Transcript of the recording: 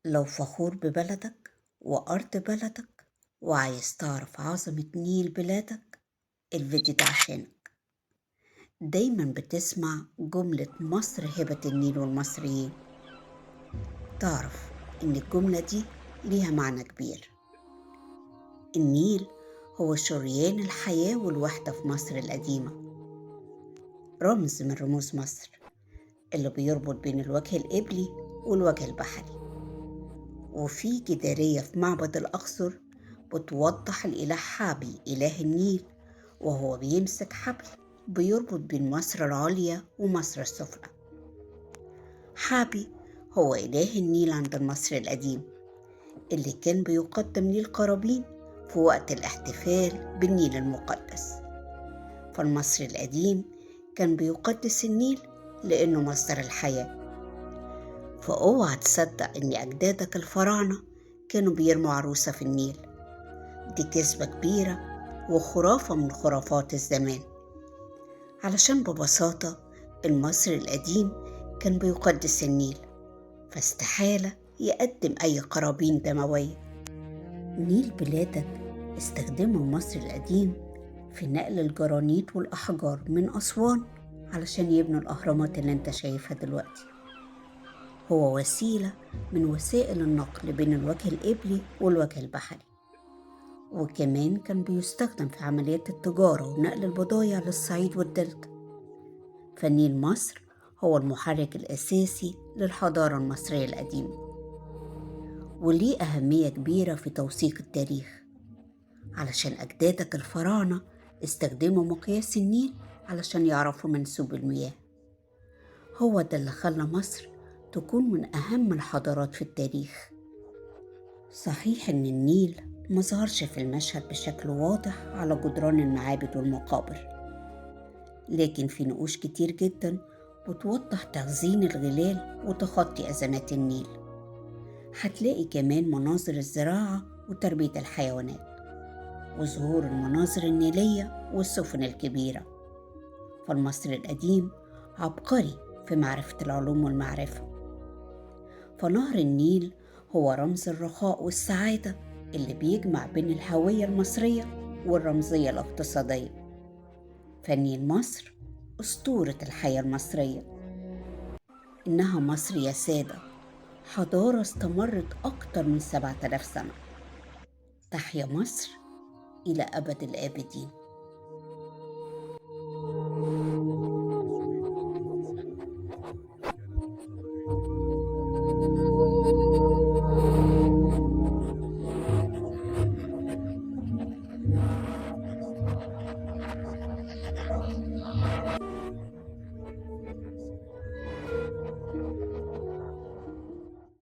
لو فخور ببلدك وأرض بلدك وعايز تعرف عظمة نيل بلادك، الفيديو ده عشانك. دايما بتسمع جملة مصر هبة النيل والمصريين. تعرف إن الجملة دي ليها معنى كبير. النيل هو شريان الحياة والوحدة في مصر القديمة، رمز من رموز مصر اللي بيربط بين الوجه القبلي والوجه البحري. وفي جدارية في معبد الأقصر بتوضح الإله حابي إله النيل وهو بيمسك حبل بيربط بين مصر العليا ومصر السفلى. حابي هو إله النيل عند المصري القديم اللي كان بيقدم للقرابين في وقت الاحتفال بالنيل المقدس. فالمصري القديم كان بيقدس النيل لأنه مصدر الحياة. فأوعى تصدق إن أجدادك الفراعنة كانوا بيرموا عروسة في النيل. دي كذبة كبيرة وخرافة من خرافات الزمان، علشان ببساطة المصري القديم كان بيقدس النيل، فاستحالة يقدم أي قرابين دموية. نيل بلادك استخدمه المصري القديم في نقل الجرانيت والأحجار من أسوان علشان يبنوا الأهرامات اللي انت شايفها دلوقتي. هو وسيلة من وسائل النقل بين الوجه القبلي والوجه البحري، وكمان كان بيستخدم في عمليات التجارة ونقل البضائع للصعيد والدلتا. فالنيل مصر هو المحرك الأساسي للحضارة المصرية القديمة، وليه أهمية كبيرة في توثيق التاريخ، علشان أجدادك الفراعنة استخدموا مقياس النيل علشان يعرفوا منسوب المياه. هو ده اللي خلى مصر تكون من أهم الحضارات في التاريخ. صحيح إن النيل مظهرش في المشهد بشكل واضح على جدران المعابد والمقابر، لكن في نقوش كتير جدا بتوضح تخزين الغلال وتخطي أزمات النيل. هتلاقي كمان مناظر الزراعة وتربية الحيوانات وظهور المناظر النيلية والسفن الكبيرة. فالمصري القديم عبقري في معرفة العلوم والمعرفة. فنهر النيل هو رمز الرخاء والسعادة اللي بيجمع بين الهوية المصرية والرمزية الاقتصادية. فالنيل مصر أسطورة الحياة المصرية. إنها مصر يا سادة، حضارة استمرت أكتر من 7000 سنة. تحيا مصر إلى أبد الآبدين.